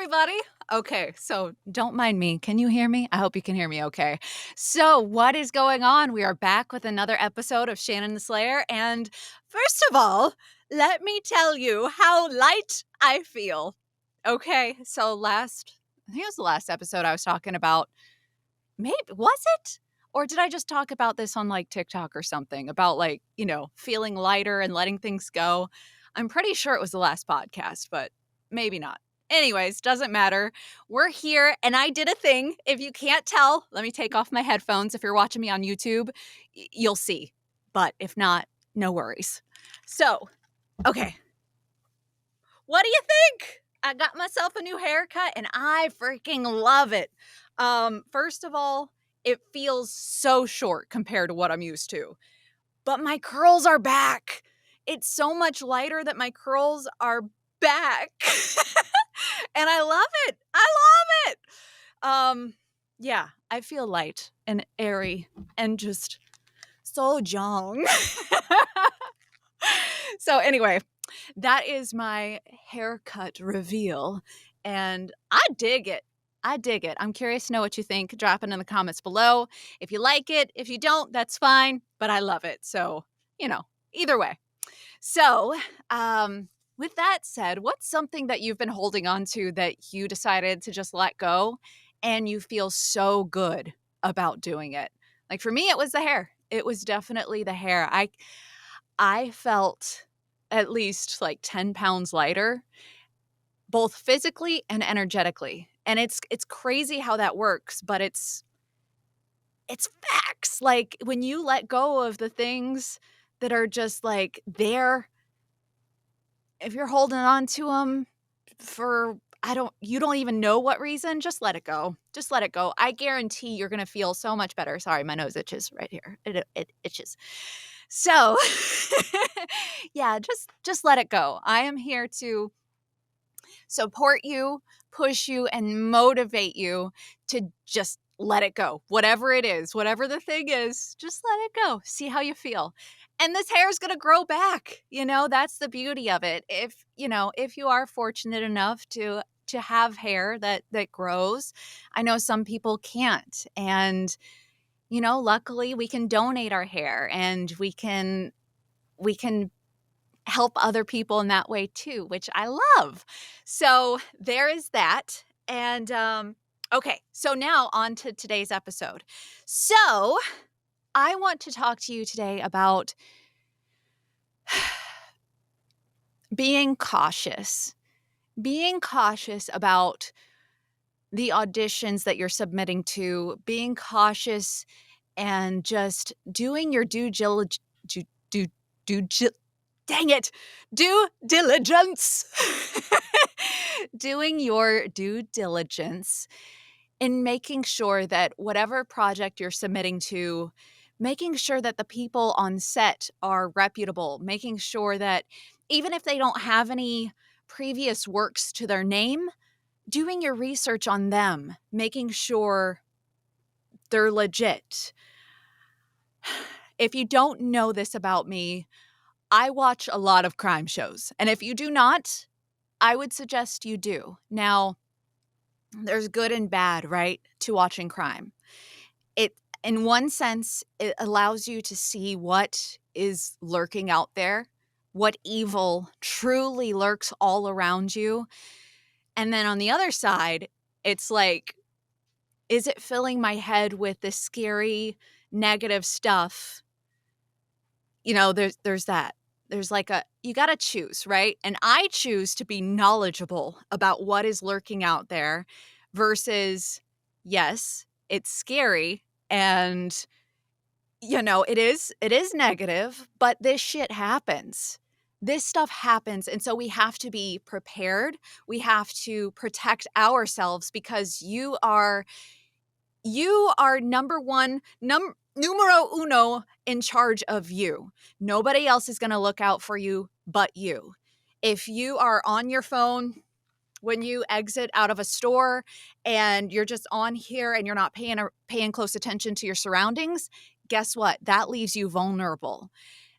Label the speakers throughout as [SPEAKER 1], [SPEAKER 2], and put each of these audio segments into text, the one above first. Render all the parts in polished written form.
[SPEAKER 1] everybody. Okay, so don't mind me. Can you hear me? I hope you can hear me okay. So, what is going on? We are back with another episode of Shannon the Slayer. And first of all, let me tell you how light I feel. Okay, so I think it was the last episode I was talking about. Maybe, was it? Or did I just talk about this on like TikTok or something about feeling lighter and letting things go? I'm pretty sure it was the last podcast, but maybe not. Anyways, doesn't matter. We're here and I did a thing. If you can't tell, let me take off my headphones. If you're watching me on YouTube, you'll see. But if not, no worries. So, okay. What do you think? I got myself a new haircut and I freaking love it. First of all, it feels so short compared to what I'm used to. But my curls are back. It's so much lighter that my curls are back. And I love it. I love it. Yeah, I feel light and airy and just so young. So anyway, that is my haircut reveal, and I dig it. I dig it. I'm curious to know what you think. Drop it in the comments below. If you like it, if you don't, that's fine, but I love it. So, either way. So, with that said, what's something that you've been holding on to that you decided to just let go and you feel so good about doing it? Like for me, it was the hair. It was definitely the hair. I felt at least like 10 pounds lighter, both physically and energetically. And it's crazy how that works, but it's facts. Like when you let go of the things that are just like there, if you're holding on to them for you don't even know what reason, just let it go. Just let it go. I guarantee you're going to feel so much better. Sorry, my nose itches right here. It itches. So, yeah, just let it go. I am here to support you, push you, and motivate you to just let it go. Whatever it is, whatever the thing is, just let it go. See how you feel. And this hair is going to grow back. That's the beauty of it. If you are fortunate enough to have hair that grows, I know some people can't. And luckily we can donate our hair and we can help other people in that way too, which I love. So there is that. And okay, so now on to today's episode. So I want to talk to you today about being cautious about the auditions that you're submitting to, being cautious and just doing your due diligence. Doing your due diligence in making sure that whatever project you're submitting to, making sure that the people on set are reputable, making sure that even if they don't have any previous works to their name, doing your research on them, making sure they're legit. If you don't know this about me, I watch a lot of crime shows. And if you do not, I would suggest you do. Now, there's good and bad, right, to watching crime. In one sense, it allows you to see what is lurking out there, what evil truly lurks all around you. And then on the other side, it's like, is it filling my head with this scary, negative stuff? There's that. There's you got to choose, right? And I choose to be knowledgeable about what is lurking out there versus, yes, it's scary and, it is negative, but this shit happens. This stuff happens. And so we have to be prepared. We have to protect ourselves because you are numero uno in charge of you. Nobody else is going to look out for you but you. If you are on your phone when you exit out of a store and you're just on here and you're not paying close attention to your surroundings, guess what? That leaves you vulnerable.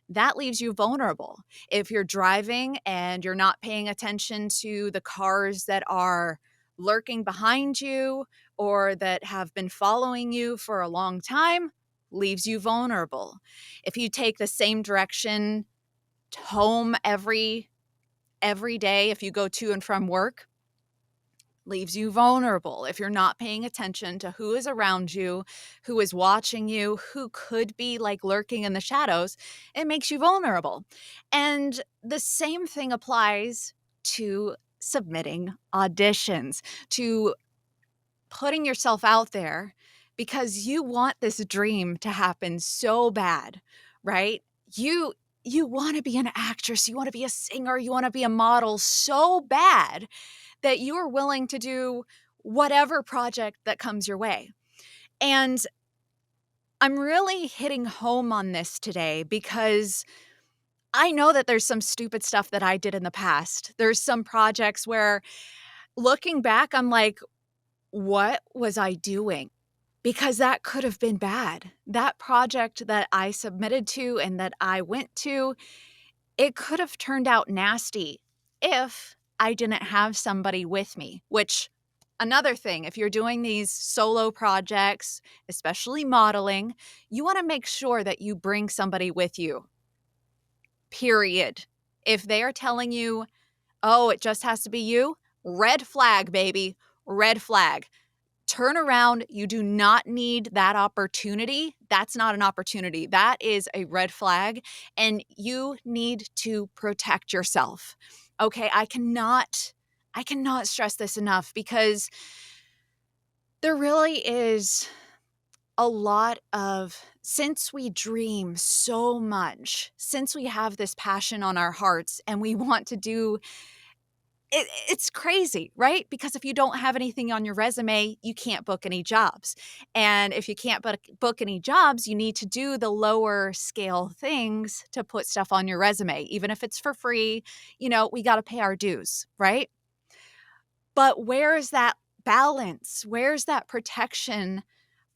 [SPEAKER 1] If you're driving and you're not paying attention to the cars that are lurking behind you or that have been following you for a long time leaves you vulnerable. If you take the same direction home every day, if you go to and from work, leaves you vulnerable. If you're not paying attention to who is around you, who is watching you, who could be like lurking in the shadows, it makes you vulnerable. And the same thing applies to submitting auditions, to putting yourself out there because you want this dream to happen so bad, right? You want to be an actress, you want to be a singer, you want to be a model so bad that you are willing to do whatever project that comes your way. And I'm really hitting home on this today because I know that there's some stupid stuff that I did in the past. There's some projects where looking back, I'm like, what was I doing? Because that could have been bad. That project that I submitted to and that I went to, it could have turned out nasty if I didn't have somebody with me, which another thing, if you're doing these solo projects, especially modeling, you want to make sure that you bring somebody with you, period. If they are telling you, oh, it just has to be you, red flag, baby, red flag. Turn around. You do not need that opportunity. That's not an opportunity. That is a red flag, and you need to protect yourself. Okay, I cannot stress this enough because there really is a lot of, since we dream so much, since we have this passion on our hearts and we want to do it's crazy, right? Because if you don't have anything on your resume, you can't book any jobs. And if you can't book any jobs, you need to do the lower scale things to put stuff on your resume. Even if it's for free, we got to pay our dues, right? But where's that balance? Where's that protection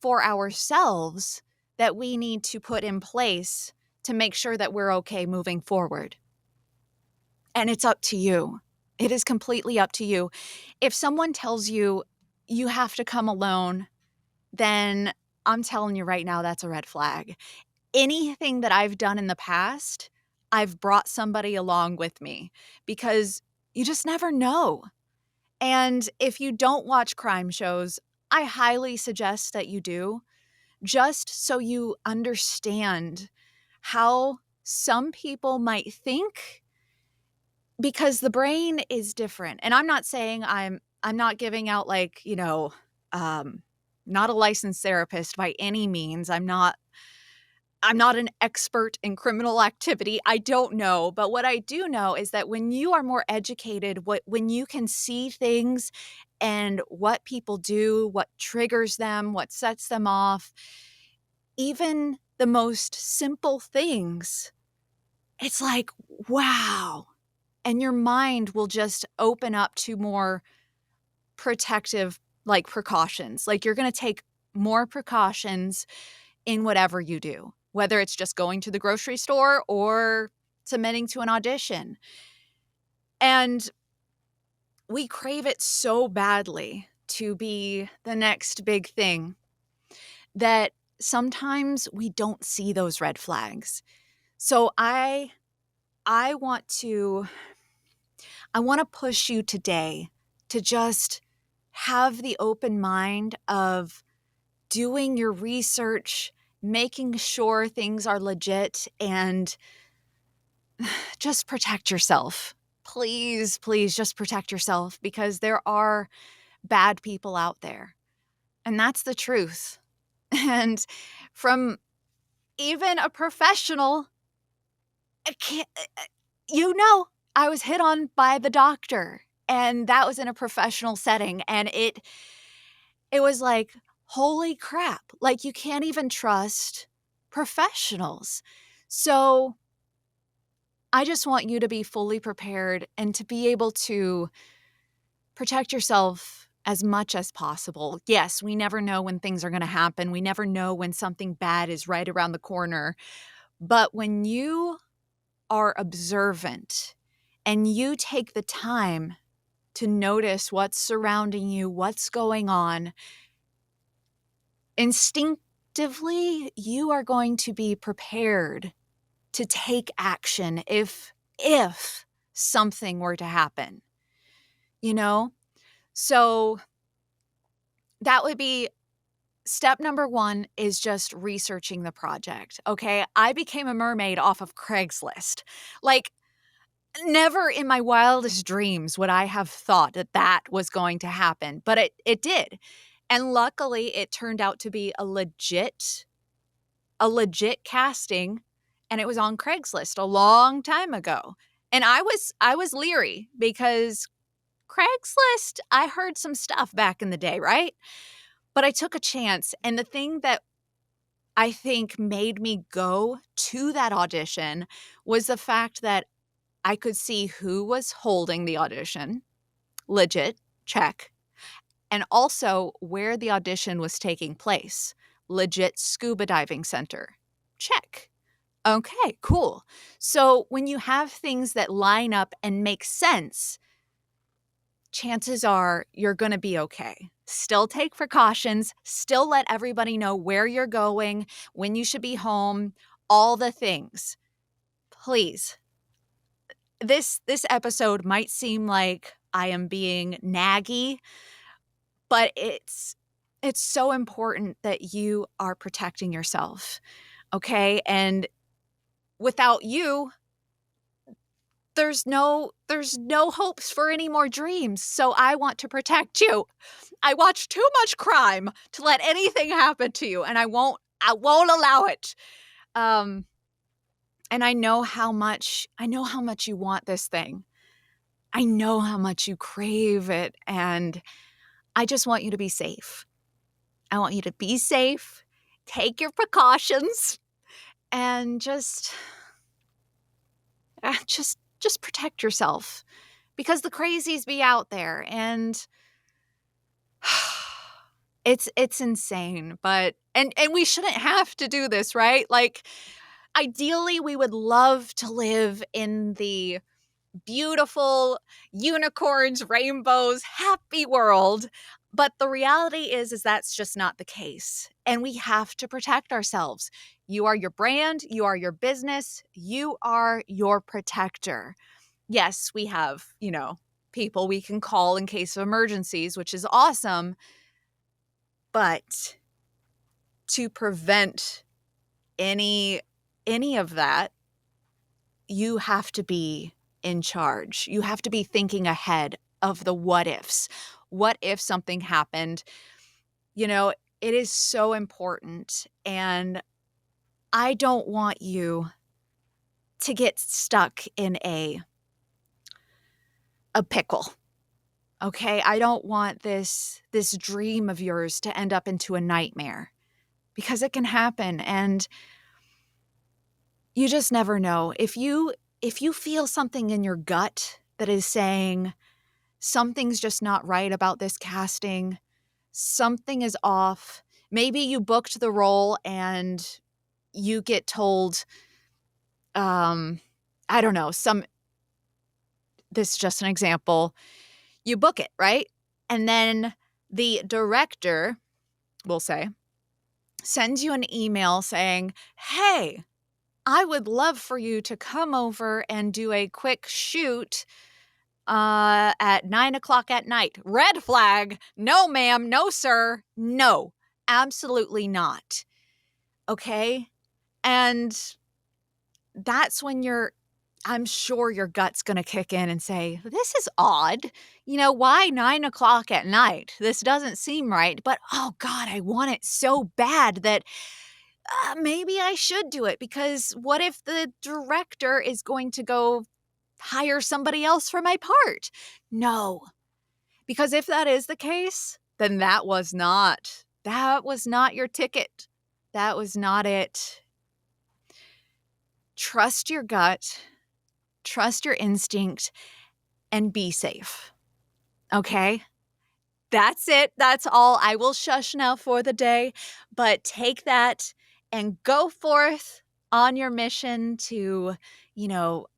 [SPEAKER 1] for ourselves that we need to put in place to make sure that we're okay moving forward? And it's up to you. It is completely up to you. If someone tells you you have to come alone, then I'm telling you right now, that's a red flag. Anything that I've done in the past, I've brought somebody along with me because you just never know. And if you don't watch crime shows, I highly suggest that you do, just so you understand how some people might think, because the brain is different. And I'm not saying I'm not giving out like, not a licensed therapist by any means. I'm not an expert in criminal activity. I don't know, but what I do know is that when you are more educated, when you can see things and what people do, what triggers them, what sets them off, even the most simple things, it's like, wow. And your mind will just open up to more protective, like precautions. Like you're going to take more precautions in whatever you do, whether it's just going to the grocery store or submitting to an audition. And we crave it so badly to be the next big thing that sometimes we don't see those red flags. So I want to push you today to just have the open mind of doing your research, making sure things are legit, and just protect yourself. Please, please just protect yourself because there are bad people out there. And that's the truth. And from even a professional, I can't, I was hit on by the doctor, and that was in a professional setting, and it was like, holy crap, like you can't even trust professionals. So I just want you to be fully prepared and to be able to protect yourself as much as possible. Yes, we never know when things are going to happen. We never know when something bad is right around the corner. But when you are observant and you take the time to notice what's surrounding you, what's going on, instinctively, you are going to be prepared to take action if something were to happen, you know? So that would be step number 1 is just researching the project, okay? I became a mermaid off of Craigslist. Like, never in my wildest dreams would I have thought that that was going to happen, but it did. And luckily, it turned out to be a legit casting, and it was on Craigslist a long time ago. And I was leery because Craigslist, I heard some stuff back in the day, right? But I took a chance, and the thing that I think made me go to that audition was the fact that I could see who was holding the audition, legit, check, and also where the audition was taking place, legit scuba diving center, check. Okay, cool. So when you have things that line up and make sense, chances are you're going to be okay. Still take precautions, still let everybody know where you're going, when you should be home, all the things. Please. This episode might seem like I am being naggy, but it's so important that you are protecting yourself. Okay? And without you, there's no hopes for any more dreams. So I want to protect you. I watch too much crime to let anything happen to you, and I won't allow it. And I know how much you want this thing. I know how much you crave it, and I just want you to be safe. I want you to be safe, take your precautions, and just protect yourself, because the crazies be out there, and it's insane. But and we shouldn't have to do this, right? Like, ideally, we would love to live in the beautiful unicorns, rainbows, happy world. But the reality is that's just not the case. And we have to protect ourselves. You are your brand, you are your business, you are your protector. Yes, we have, people we can call in case of emergencies, which is awesome. But to prevent any of that, you have to be in charge. You have to be thinking ahead of the what ifs. What if something happened? It is so important. And I don't want you to get stuck in a pickle. Okay? I don't want this dream of yours to end up into a nightmare, because it can happen, and you just never know. If you feel something in your gut that is saying something's just not right about this casting, something is off, maybe you booked the role and you get told, I don't know, this is just an example. You book it, right? And then the director, we'll say, sends you an email saying, hey, I would love for you to come over and do a quick shoot at 9:00 at night. Red flag. No, ma'am. No, sir. No, absolutely not. Okay? And that's when I'm sure your gut's going to kick in and say, this is odd. Why 9:00 at night? This doesn't seem right. But, oh God, I want it so bad that maybe I should do it, because what if the director is going to go hire somebody else for my part? No, because if that is the case, then that was not your ticket. That was not it. Trust your gut, trust your instinct, and be safe. Okay? That's it. That's all. I will shush now for the day, but take that and go forth on your mission to,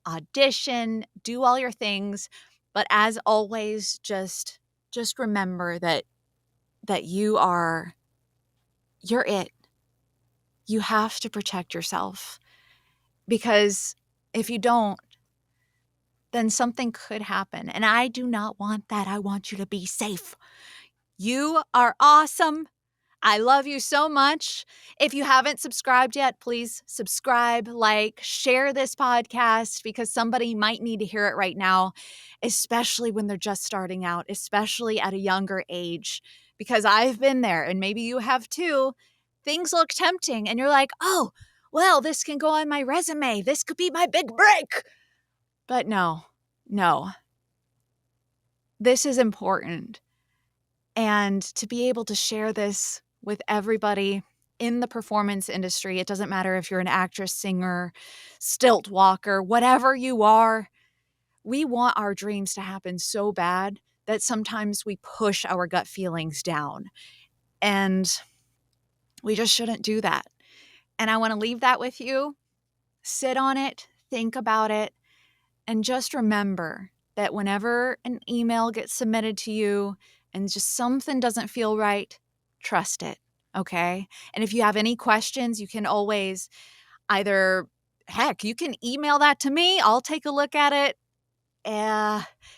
[SPEAKER 1] audition, do all your things. But as always, just remember that you're it. You have to protect yourself, because if you don't, then something could happen. And I do not want that. I want you to be safe. You are awesome. I love you so much. If you haven't subscribed yet, please subscribe, like, share this podcast, because somebody might need to hear it right now, especially when they're just starting out, especially at a younger age, because I've been there and maybe you have too. Things look tempting and you're like, oh, well, this can go on my resume. This could be my big break. But no, this is important. And to be able to share this with everybody in the performance industry, it doesn't matter if you're an actress, singer, stilt walker, whatever you are, we want our dreams to happen so bad that sometimes we push our gut feelings down. And we just shouldn't do that. And I want to leave that with you. Sit on it, think about it, and just remember that whenever an email gets submitted to you and just something doesn't feel right, trust it, okay? And if you have any questions, you can always you can email that to me. I'll take a look at it.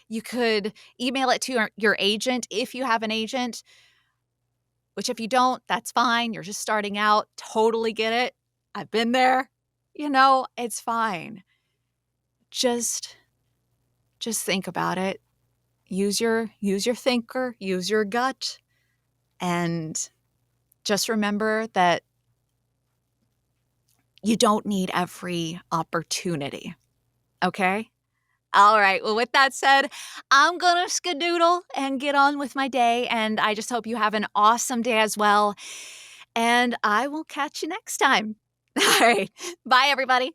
[SPEAKER 1] You could email it to your agent if you have an agent, which if you don't, that's fine. You're just starting out. Totally get it. I've been there. It's fine. Just think about it. Use your thinker, use your gut, and just remember that you don't need every opportunity. Okay? All right. Well, with that said, I'm going to skedoodle and get on with my day, and I just hope you have an awesome day as well. And I will catch you next time. All right. Bye, everybody.